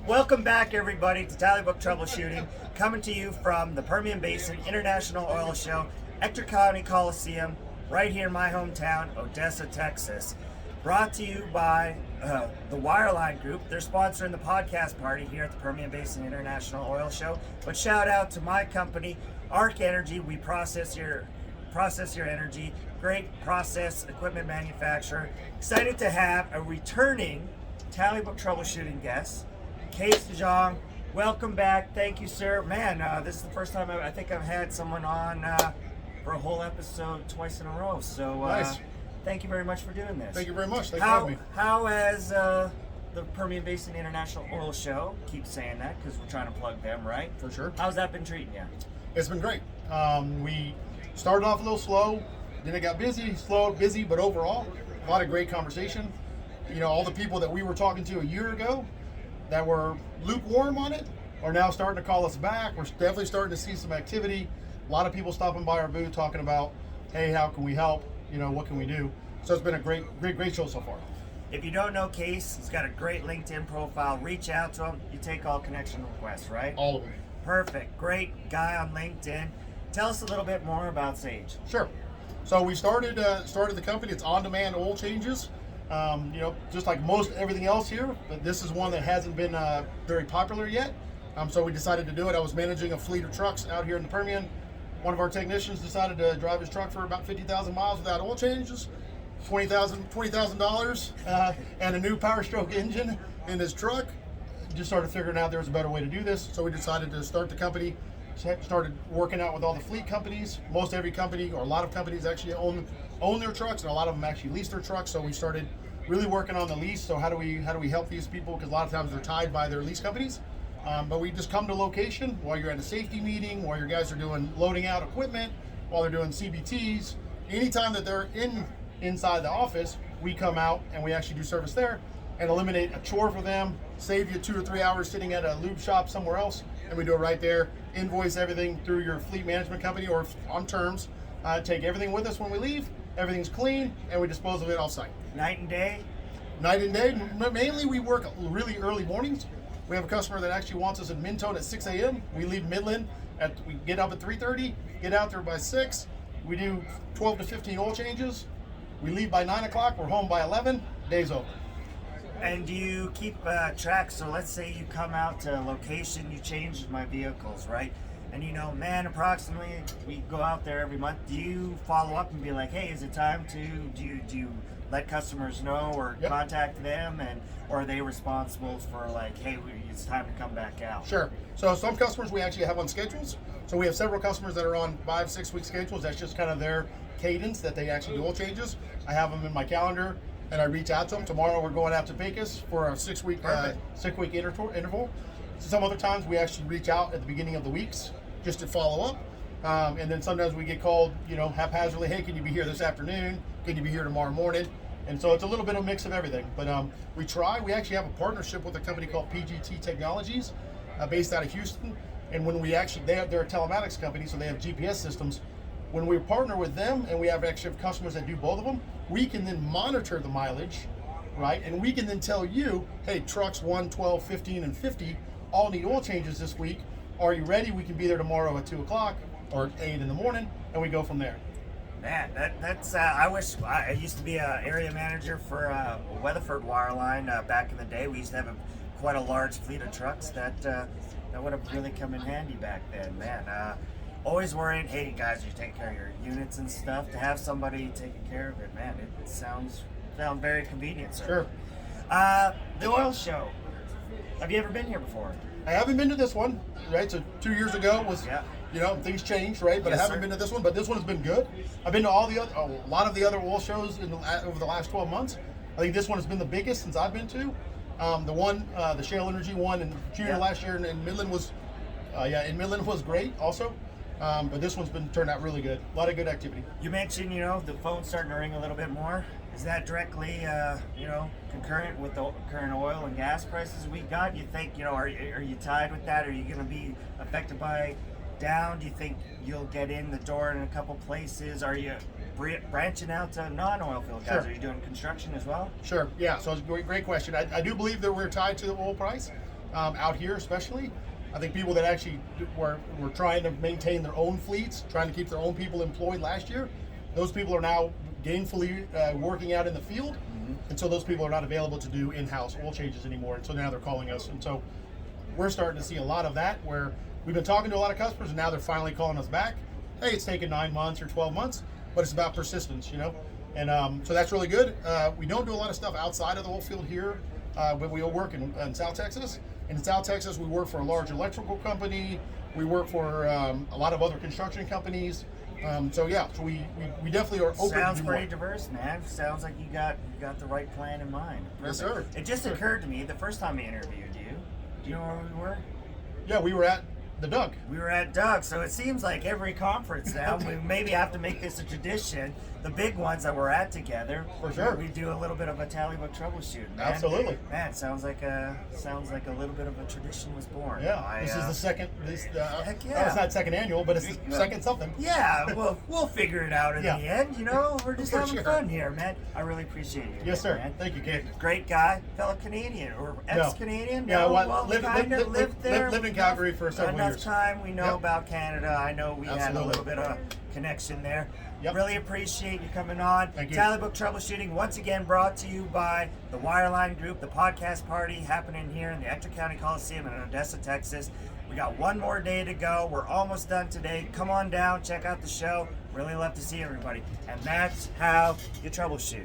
Welcome back, everybody, to Tallybook Troubleshooting, coming to you from the Permian Basin International Oil Show, Ector County Coliseum, right here in my hometown, Odessa, Texas. Brought to you by the Wireline Group. They're sponsoring the podcast party here at the Permian Basin International Oil Show. But shout out to my company, Arc Energy. We process your energy. Great process equipment manufacturer. Excited to have a returning Tallybook Troubleshooting guest, Kaes De Jong. Welcome back. Thank you, sir. Man, this is the first time I think I've had someone on for a whole episode twice in a row. So nice. Thank you very much for doing this. Thank you very much. Thanks for having me. How has the Permian Basin International Oil Show, keep saying that because we're trying to plug them, right? For sure. How's that been treating you? It's been great. We started off a little slow, then it got busy, but overall, a lot of great conversation. You know, all the people that we were talking to a year ago that were lukewarm on it are now starting to call us back. We're definitely starting to see some activity. A lot of people stopping by our booth talking about, hey, how can we help? You know, what can we do? So it's been a great show so far. If you don't know Kaes, he's got a great LinkedIn profile. Reach out to him. You take all connection requests, right? All of them. Perfect. Great guy on LinkedIn. Tell us a little bit more about Sage. Sure. So we started the company. It's on-demand oil changes. You know, just like most everything else here, but this is one that hasn't been very popular yet. So we decided to do it. I was managing a fleet of trucks out here in the Permian. One of our technicians decided to drive his truck for about 50,000 miles without oil changes, $20,000, and a new Power Stroke engine in his truck. Just started figuring out there was a better way to do this, so we decided to start the company. Started working out with all the fleet companies. Most every company, or a lot of companies, actually own their trucks, and a lot of them actually lease their trucks. So we started really working on the lease. So how do we help these people? Because a lot of times they're tied by their lease companies. But we just come to location while you're at a safety meeting, while your guys are doing loading out equipment, while they're doing CBTs. Anytime that they're inside the office, we come out and we actually do service there and eliminate a chore for them, save you 2 or 3 hours sitting at a lube shop somewhere else, and we do it right there. Invoice everything through your fleet management company or on terms. Take everything with us when we leave. Everything's clean, and we dispose of it off-site. Night and day? Night and day. Mainly we work really early mornings. We have a customer that actually wants us in Minton at 6 a.m. We leave Midland, we get up at 3:30, get out there by 6. We do 12 to 15 oil changes. We leave by 9 o'clock. We're home by 11. Day's over. And do you keep track? So let's say you come out to a location, you change my vehicles, right? And you know, man, approximately we go out there every month. Do you follow up and be like, hey, is it time to, do you let customers know or Yep. contact them, and or are they responsible for like, hey, it's time to come back out? Sure. So some customers we actually have on schedules. So we have several customers that are on 5-6 week schedules. That's just kind of their cadence that they actually do oil changes. I have them in my calendar and I reach out to them. Tomorrow we're going out to Pecos for a 6-week interval. Some other times we actually reach out at the beginning of the weeks just to follow up. And then sometimes we get called, you know, haphazardly, hey, can you be here this afternoon? Can you be here tomorrow morning? And so it's a little bit of a mix of everything. But we actually have a partnership with a company called PGT Technologies based out of Houston. And when they're a telematics company, so they have GPS systems. When we partner with them and we have customers that do both of them, we can then monitor the mileage, right? And we can then tell you, hey, trucks 1, 12, 15, and 50 all need oil changes this week. Are you ready? We can be there tomorrow at 2 o'clock or 8 in the morning, and we go from there. Man, that's I wish I used to be an area manager for Weatherford Wireline back in the day. We used to have quite a large fleet of trucks that would have really come in handy back then, man. Always worrying, hey guys, you taking care of your units and stuff. To have somebody taking care of it, man, it sounds very convenient, sir. Sure. The oil show. Have you ever been here before? I haven't been to this one, right? So 2 years ago was, you know, things changed, right? But Yes, I haven't sir. been to this one, but this one has been good. I've been to a lot of the other oil shows over the last 12 months. I think this one has been the biggest since I've been to. The Shale Energy one in June last year in Midland was, great also. But this one's turned out really good. A lot of good activity. You mentioned, you know, the phone's starting to ring a little bit more. Is that directly, concurrent with the current oil and gas prices we got? You think, are you tied with that? Are you going to be affected by down? Do you think you'll get in the door in a couple places? Are you branching out to non-oil field guys? Sure. Are you doing construction as well? Sure. Yeah. So it's a great question. I do believe that we're tied to the oil price. out here, especially. I think people that actually were trying to maintain their own fleets, trying to keep their own people employed last year, those people are now gainfully working out in the field, and so those people are not available to do in-house oil changes anymore, and so now they're calling us. And so we're starting to see a lot of that, where we've been talking to a lot of customers, and now they're finally calling us back. Hey, it's taken 9 months or 12 months, but it's about persistence, And so that's really good. We don't do a lot of stuff outside of the oil field here, but we all work in South Texas. And in South Texas, we work for a large electrical company. We work for a lot of other construction companies. So we definitely are open. Sounds to do pretty more. diverse, man. Sounds like you got the right plan in mind. Yes, Perfect. sir. It just occurred to me the first time I interviewed you. Do you know where we were? Yeah, we were at the Doug. We were at Doug, so it seems like every conference now, we maybe have to make this a tradition. The big ones that we're at together, For sure. we do a little bit of a tally book troubleshooting. Man. Absolutely. Man, sounds like a little bit of a tradition was born. Yeah, this is the second. Heck yeah. Well, it's not second annual, but it's the second something. Yeah, we'll figure it out in Yeah. the end. We're just For having sure. fun here, man. I really appreciate you. Yes, sir. Man. Thank you, Kate. Great guy, fellow Canadian or ex-Canadian. Yeah, Lived there. lived in Calgary for several Enough years. time we know Yep. about Canada. I know we had a Absolutely. little bit of connection there. Yep. Really appreciate you coming on. Thank you. Tally Book Troubleshooting, once again brought to you by the Wireline Group, the podcast party happening here in the Ector County Coliseum in Odessa, Texas. We got one more day to go. We're almost done today. Come on down, check out the show. Really love to see everybody. And that's how you troubleshoot.